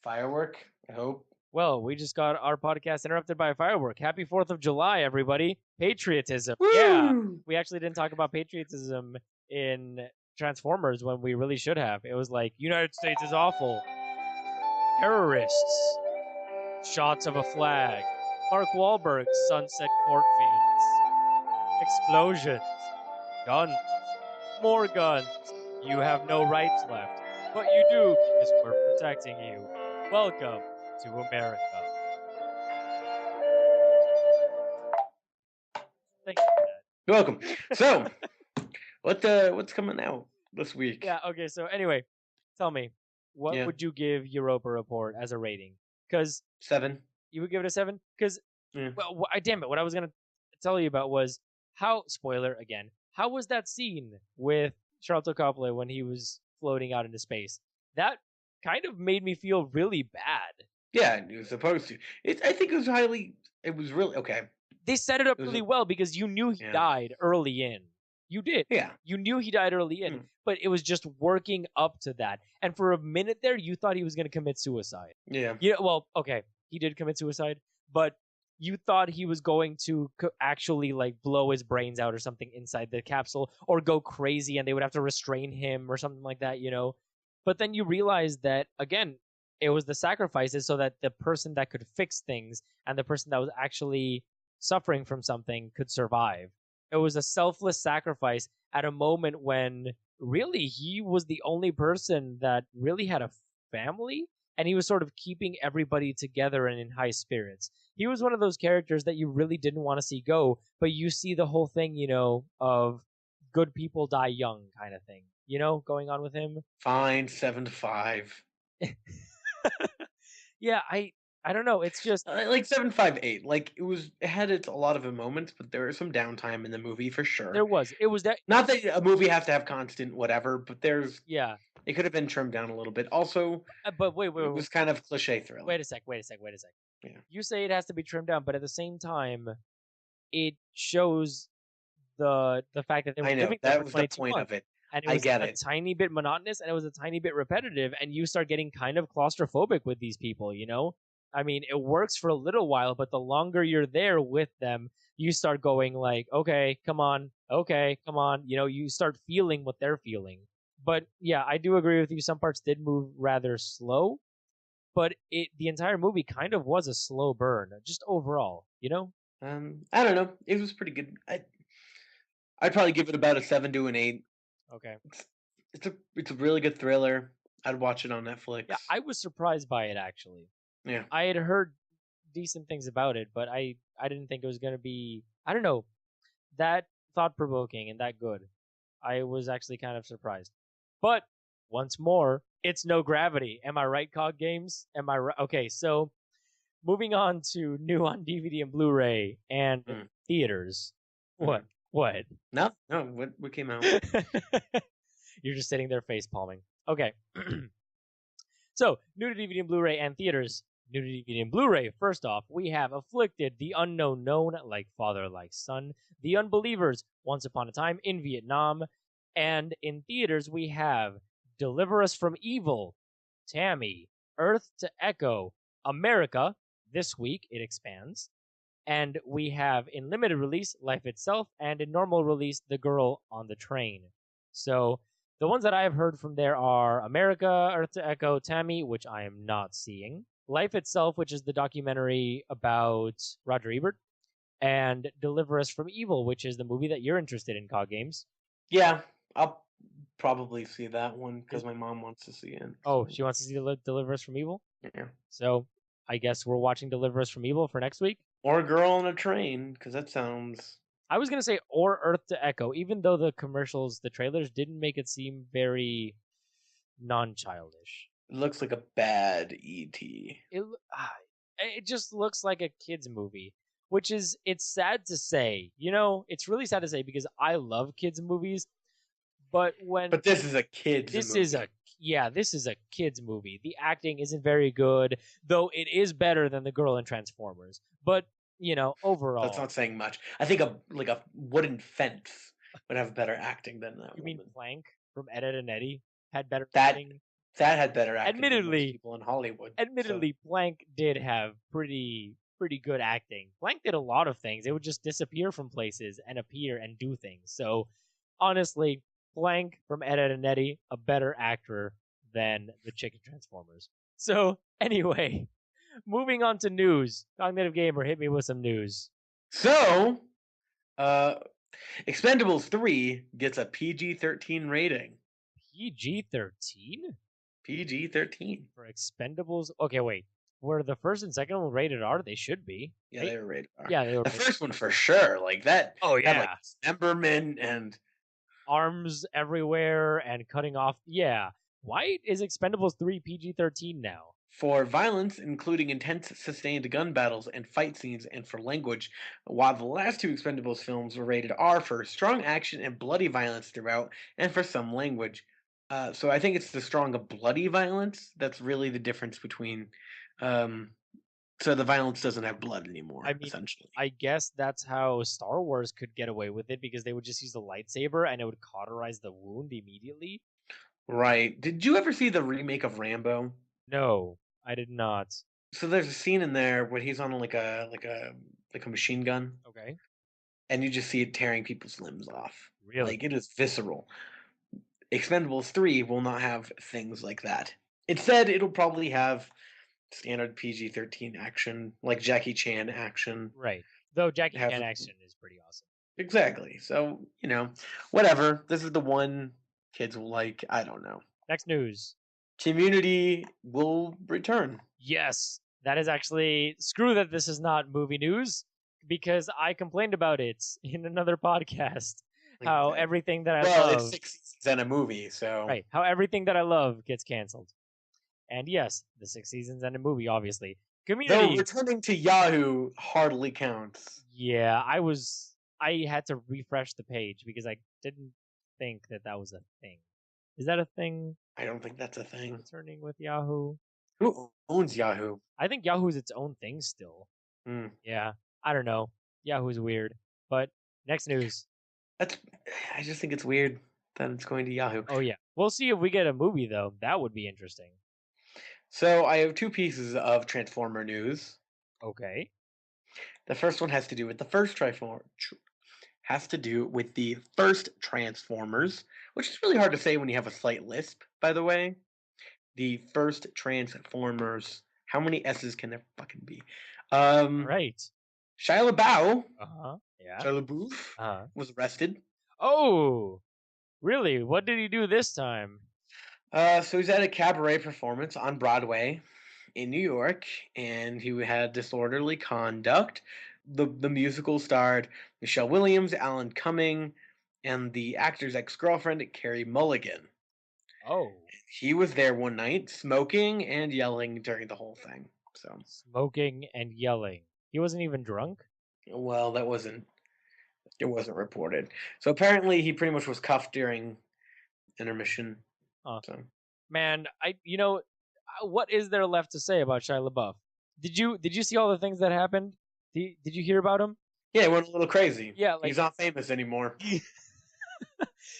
Firework. I hope. Well, we just got our podcast interrupted by a firework. Happy 4th of July, everybody. Patriotism. Woo! Yeah. We actually didn't talk about patriotism in Transformers when we really should have. It was like, United States is awful. Terrorists. Shots of a flag. Mark Wahlberg, Sunset Cornfields. Explosions. Guns. More guns. You have no rights left. But you do because we're protecting you. Welcome to America. Thank you for that. You're welcome. So, what's coming out this week? Yeah, okay, so anyway, tell me, what Yeah. would you give Europa Report as a rating? Because 7. you would give it a 7? Because, Yeah. well, damn it, what I was going to tell you about was how, spoiler again, how was that scene with Charlotte Copley when he was floating out into space? That kind of made me feel really bad. Yeah, he was supposed to. I think it was highly. It was really okay. They set it up It was really a- well because you knew he Yeah. died early in. You did. Yeah. You knew he died early in, but it was just working up to that. And for a minute there, you thought he was going to commit suicide. Yeah. You know, well, okay, he did commit suicide, but you thought he was going to actually like blow his brains out or something inside the capsule or go crazy and they would have to restrain him or something like that, you know? But then you realize that, again, it was the sacrifices so that the person that could fix things and the person that was actually suffering from something could survive. It was a selfless sacrifice at a moment when really he was the only person that really had a family and he was sort of keeping everybody together and in high spirits. He was one of those characters that you really didn't want to see go, but you see the whole thing, you know, of good people die young kind of thing, you know, going on with him. Fine, 7-5. Yeah, I don't know. It's just Like 7.58. Like it had a lot of moments, but there was some downtime in the movie for sure. there was. It was that. Not that a movie has to have constant whatever, but Yeah. it could have been trimmed down a little bit. Also, But wait, it was kind of cliche thriller. wait a sec. Yeah. You say it has to be trimmed down, but at the same time, it shows the fact that they were I know living there that for was the 22 point months. of it. And it I was get a it. tiny bit monotonous and it was a tiny bit repetitive and you start getting kind of claustrophobic with these people, you know? I mean, it works for a little while, but the longer you're there with them, you start going like, okay, come on. You know, you start feeling what they're feeling. But yeah, I do agree with you. Some parts did move rather slow, but the entire movie kind of was a slow burn, just overall, you know? I don't know. It was pretty good. I'd probably give it about a 7 to an 8. Okay. It's a really good thriller. I'd watch it on Netflix. Yeah, I was surprised by it actually. Yeah. I had heard decent things about it, but I didn't think it was gonna be, I don't know, that thought provoking and that good. I was actually kind of surprised. But once more, it's no gravity. Am I right, COG Games? Am I right? Okay, so moving on to new on DVD and Blu-ray and theaters. What? What? No. What came out? You're just sitting there face palming. Okay. So, new to DVD and Blu-ray and theaters. New to DVD and Blu-ray. First off, we have Afflicted, The Unknown Known, Like Father, Like Son, The Unbelievers, Once Upon a Time in Vietnam, and in theaters we have Deliver Us from Evil, Tammy, Earth to Echo, America. This week it expands. And we have in limited release Life Itself, and in normal release The Girl on the Train. So the ones that I have heard from there are America, Earth to Echo, Tammy, which I am not seeing, Life Itself, which is the documentary about Roger Ebert, and Deliver Us from Evil, which is the movie that you're interested in, COG Games. Yeah, I'll probably see that one Is- because my mom wants to see it. Oh, So, she wants to see Deliver Us from Evil? yeah. So I guess we're watching Deliver Us from Evil for next week. Or Girl on a Train, because that sounds. I was going to say or Earth to Echo, even though the commercials, the trailers didn't make it seem very non-childish. It looks like a bad E.T. It just looks like a kids movie, which is, it's sad to say. It's really sad to say because I love kids movies, but But this is a kid's this movie. this is a kids movie. The acting isn't very good, though it is better than the girl in Transformers. But overall, That's not saying much. I think a wooden fence would have better acting than that. you mean woman. Plank from Ed, Edd and Eddie had better That acting? that had better acting than Admittedly- most people in Hollywood. Admittedly, Plank did have pretty good acting. Plank did a lot of things. It would just disappear from places and appear and do things. So honestly, Plank from Ed, Edd and Eddie, a better actor than the chicken Transformers. So anyway, moving on to news. Cognitive Gamer, hit me with some news. So, Expendables 3 gets a PG-13 rating. PG-13 PG-13. for Expendables. Okay, wait. Were the first and second one rated R? They should be. Yeah, they were rated R. Yeah, they were. The first one for sure. Like that. Oh Had like dismemberment and arms everywhere and cutting off. Yeah. Why is Expendables 3 PG-13 now? for violence, including intense sustained gun battles and fight scenes, and for language, while the last two Expendables films were rated R for strong action and bloody violence throughout, and for some language. So I think it's the strong bloody violence that's really the difference between. So the violence doesn't have blood anymore, I mean, essentially. I guess that's how Star Wars could get away with it because they would just use the lightsaber and it would cauterize the wound immediately. Right. Did you ever see the remake of Rambo? No, I did not. So there's a scene in there where he's on like a machine gun, Okay. and you just see it tearing people's limbs off. Really? Like it is visceral. Expendables 3 will not have things like that. Instead, it'll probably have standard PG-13 action, like Jackie Chan action. Right. Though Jackie Have- Chan action is pretty awesome. Exactly. So, whatever. This is the one kids will like. I don't know. Next news. Community will return. Yes, that is actually, screw that this is not movie news because I complained about it in another podcast. How Okay. everything that I Well, love, it's 6 seasons and a movie, so right? How everything that I love gets canceled. And yes, the 6 seasons and a movie, obviously. Though Community. returning to Yahoo hardly counts. Yeah, I had to refresh the page because I didn't think that was a thing. Is that a thing? I don't think that's a thing. Returning with Yahoo? Who owns Yahoo? I think Yahoo's its own thing still. Hmm. Yeah, I don't know. Yahoo's weird. But next news. I just think it's weird that it's going to Yahoo. Oh yeah, we'll see if we get a movie though. That would be interesting. So I have two pieces of Transformer news. Okay. The first one has to do with the first Transformers, which is really hard to say when you have a slight lisp, by the way. The first Transformers. How many S's can there fucking be? Right. Shia LeBeouf, Yeah. Shia LeBeouf, was arrested. Oh, really? What did he do this time? So he's at a cabaret performance on Broadway in New York, and he had disorderly conduct. The musical starred Michelle Williams, Alan Cumming, and the actor's ex-girlfriend, Carrie Mulligan. Oh. He was there one night, smoking and yelling during the whole thing. So, Smoking and yelling. He wasn't even drunk? well, it wasn't reported. So apparently he pretty much was cuffed during intermission. Huh. So. Man, what is there left to say about Shia LaBeouf? Did you see all the things that happened? Did you hear about him? Yeah, he went a little crazy. Yeah, he's not famous anymore.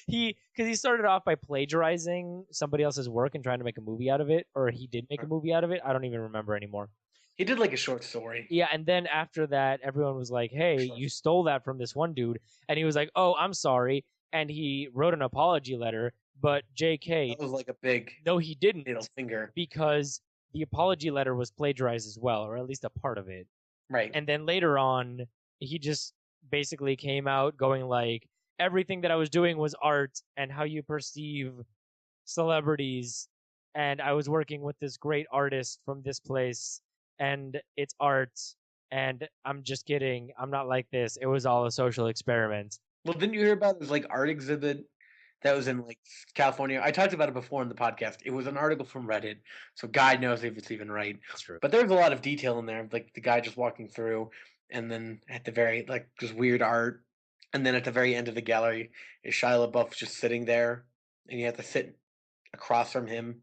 Because he started off by plagiarizing somebody else's work and trying to make a movie out of it, or he did make a movie out of it. I don't even remember anymore. He did like a short story. Yeah, and then after that, everyone was like, "Hey, you stole that from this one dude," and he was like, "Oh, I'm sorry." and he wrote an apology letter, but JK, That was like a big no, he didn't, middle finger. because the apology letter was plagiarized as well, or at least a part of it. Right. And then later on, he just basically came out going like, everything that I was doing was art, and how you perceive celebrities, and I was working with this great artist from this place, and it's art, and I'm just kidding. I'm not like this. It was all a social experiment. Well, didn't you hear about this like art exhibit that was in like California? I talked about it before in the podcast. It was an article from Reddit, so God knows if it's even right. That's true. But there's a lot of detail in there, like the guy just walking through, and then at the very like just weird art, and then at the very end of the gallery is Shia LaBeouf just sitting there, and you have to sit across from him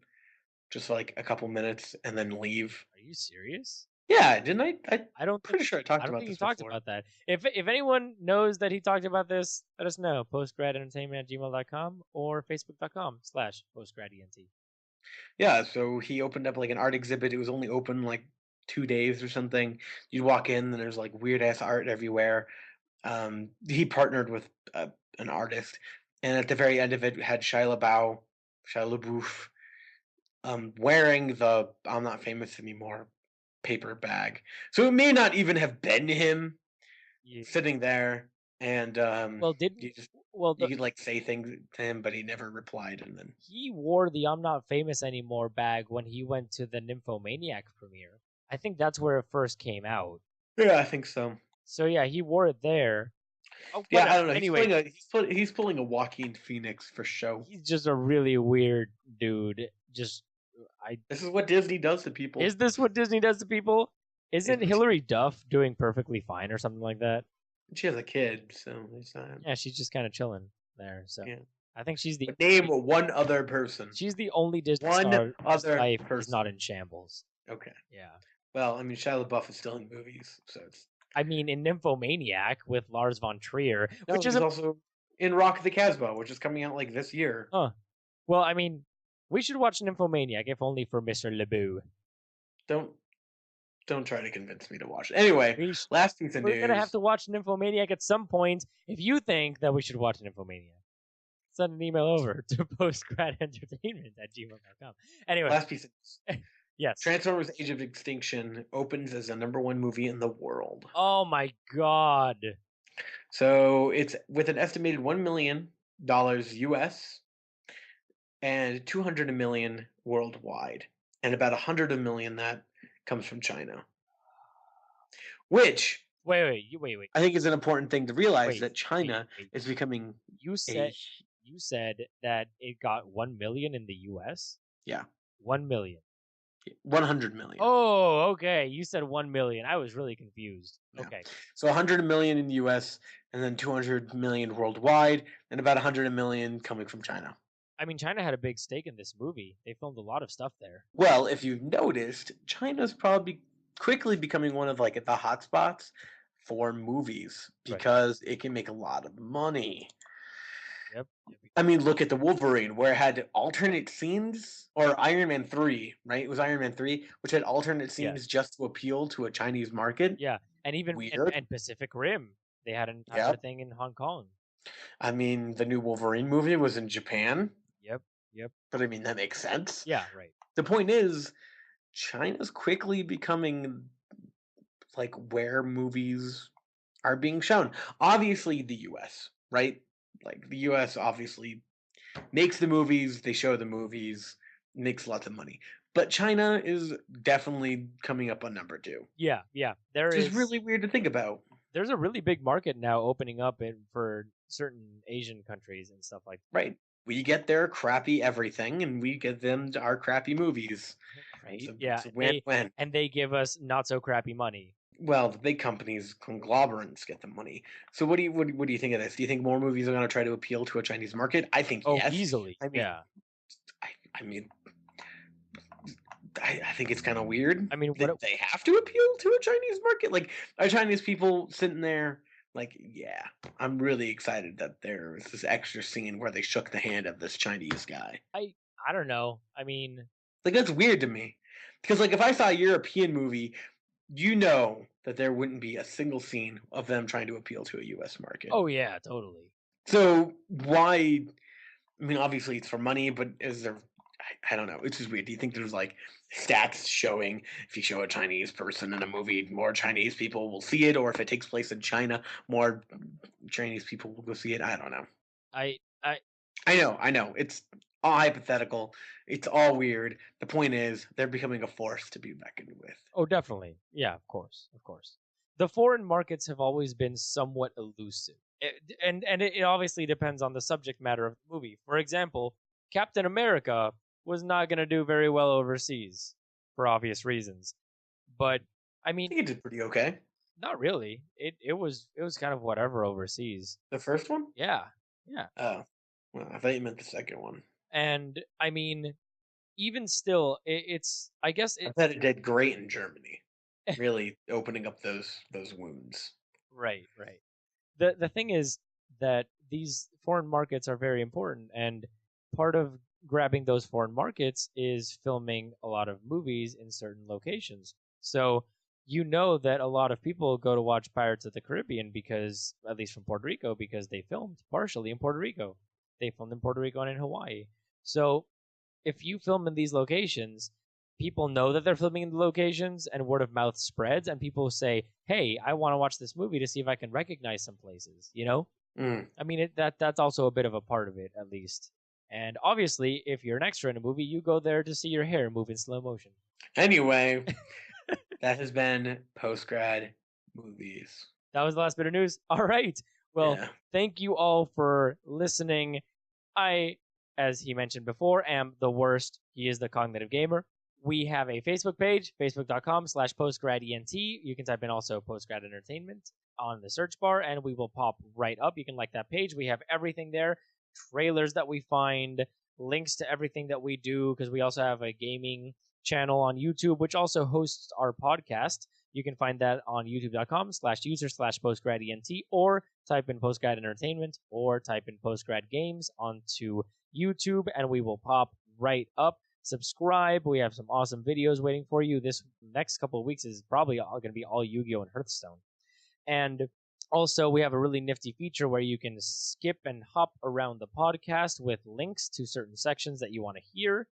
just for like a couple minutes and then leave. Are you serious? Yeah, didn't I? I don't Pretty think sure I talked I don't about think he this talked before. about that. If anyone knows that he talked about this, let us know. postgradentertainment@gmail.com or facebook.com/postgradent. Yeah, so he opened up like an art exhibit. It was only open like 2 days or something. You'd walk in, and there's like weird ass art everywhere. He partnered with an artist, and at the very end of it had Shia LaBeouf, wearing the "I'm not famous anymore" paper bag. So it may not even have been him Yeah. sitting there, and Well, didn't you just well you the could like say things to him, but he never replied, and then he wore the "I'm not famous anymore" bag when he went to the Nymphomaniac premiere. I think that's where it first came out. yeah, I think so. So yeah, he wore it there. Oh, Yeah, I whatever. don't know. Anyway, He's pulling a Joaquin Phoenix for show. he's just a really weird dude. Just I This is what Disney does to people. Is this what Disney does to people? Isn't It- Hilary Duff doing perfectly fine or something like that? She has a kid, so it's not. Yeah, she's just kind of chilling there. So Yeah. I think she's the But name one other person. she's the only Disney One star whose other life is person. not in shambles. Okay. Yeah. Well, I mean, Shia LaBeouf is still in movies, so it's. I mean, in Nymphomaniac with Lars von Trier, No, which is he's also in Rock the Casbah, which is coming out like this year. well, I mean, we should watch Nymphomaniac if only for Mr. LeBeau. Don't try to convince me to watch it. Anyway, last piece of We're news. gonna have to watch Nymphomaniac at some point. If you think that we should watch Nymphomaniac, send an email over to postgradentertainment@gmail.com. Anyway, Last piece of news. yes. Transformers: Age of Extinction opens as the #1 movie in the world. Oh my god. So it's with an estimated $1 million US and 200 million worldwide, and about 100 million that comes from China. Which Wait. I think is an important thing to realize, Wait, that China wait. is becoming You said that it got 1 million in the US? Yeah. 1 million. 100 million. Oh, okay. You said 1 million. I was really confused. Yeah. Okay. So 100 million in the US, and then 200 million worldwide, and about 100 million coming from China. I mean, China had a big stake in this movie. They filmed a lot of stuff there. Well, if you've noticed, China's probably quickly becoming one of like the hotspots for movies, because it can make a lot of money. Yep. I mean, look at the Wolverine, where it had alternate scenes, or Iron Man 3, right? It was Iron Man 3, which had alternate scenes just to appeal to a Chinese market. Yeah, and even Weird. and Pacific Rim, they had an entire thing in Hong Kong. I mean, the new Wolverine movie was in Japan. Yep. But I mean, that makes sense. Yeah, right. The point is, China's quickly becoming like where movies are being shown. Obviously, the US, right? Like the US obviously makes the movies, they show the movies, makes lots of money. But China is definitely coming up on number 2. Yeah. Which is really weird to think about. There's a really big market now opening up for certain Asian countries and stuff like that. Right. We get their crappy everything, and we get them our crappy movies. Right. It's a win-win. And they give us not so crappy money. Well, the big companies, conglomerates, get the money. So what do you think of this? Do you think more movies are going to try to appeal to a Chinese market? I think yes. Easily. I mean, I think it's kind of weird. I mean, that they have to appeal to a Chinese market. Like, are Chinese people sitting there like, yeah, I'm really excited that there's this extra scene where they shook the hand of this Chinese guy. I don't know. I mean, like, that's weird to me, because like if I saw a European movie, you know that there wouldn't be a single scene of them trying to appeal to a U.S. market. Oh yeah, totally. So why? I mean, obviously it's for money, but is there? I don't know. It's just weird. Do you think there's like stats showing if you show a Chinese person in a movie, more Chinese people will see it, or if it takes place in China, more Chinese people will go see it? I don't know. I I know. It's all hypothetical. It's all weird. The point is, they're becoming a force to be reckoned with. Oh, definitely. Yeah, of course, of course. The foreign markets have always been somewhat elusive, it obviously depends on the subject matter of the movie. For example, Captain America was not going to do very well overseas for obvious reasons. But I I mean, think it did pretty okay. not really. It was kind of whatever overseas. The first one? Yeah, yeah. Oh, well, I thought you meant the second one. And I mean, even still, it's I guess I it thought it did great in Germany, really opening up those wounds. right, right. The thing is that these foreign markets are very important, and part of grabbing those foreign markets is filming a lot of movies in certain locations. So you know that a lot of people go to watch Pirates of the Caribbean because, at least from Puerto Rico, because they filmed partially in Puerto Rico. They filmed in Puerto Rico and in Hawaii. So if you film in these locations, people know that they're filming in the locations, and word of mouth spreads, and people say, "Hey, I want to watch this movie to see if I can recognize some places." You know, Mm. I mean, that's also a bit of a part of it, at least. And obviously, if you're an extra in a movie, you go there to see your hair move in slow motion. Anyway, that has been PostGrad movies. That was the last bit of news. All right. Well, Yeah. thank you all for listening. I, as he mentioned before, am the worst. He is the cognitive gamer. We have a Facebook page, facebook.com/postgradent. You can type in also postgrad entertainment on the search bar, and we will pop right up. You can like that page. We have everything there, trailers that we find, links to everything that we do, because we also have a gaming channel on YouTube, which also hosts our podcast. You can find that on youtube.com/user/postgradent, or type in postgrad entertainment, or type in postgrad games onto YouTube, and we will pop right up. Subscribe. We have some awesome videos waiting for you. This next couple of weeks is probably all going to be all Yu-Gi-Oh and Hearthstone. And also, we have a really nifty feature where you can skip and hop around the podcast with links to certain sections that you want to hear.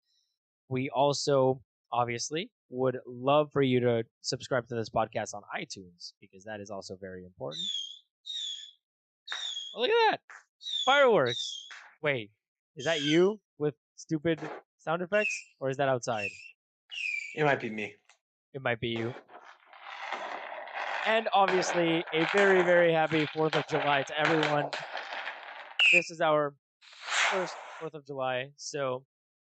We also, obviously, would love for you to subscribe to this podcast on iTunes, because that is also very important. Oh, look at that! Fireworks! Wait, is that you with stupid sound effects? Or is that outside? It might be me. It might be you. And obviously, a very, very happy 4th of July to everyone. This is our first 4th of July, so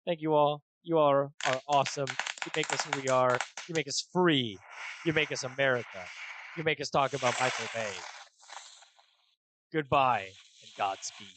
thank you all. You all are awesome. You make us who we are. You make us free. You make us America. You make us talk about Michael Bay. Goodbye and Godspeed.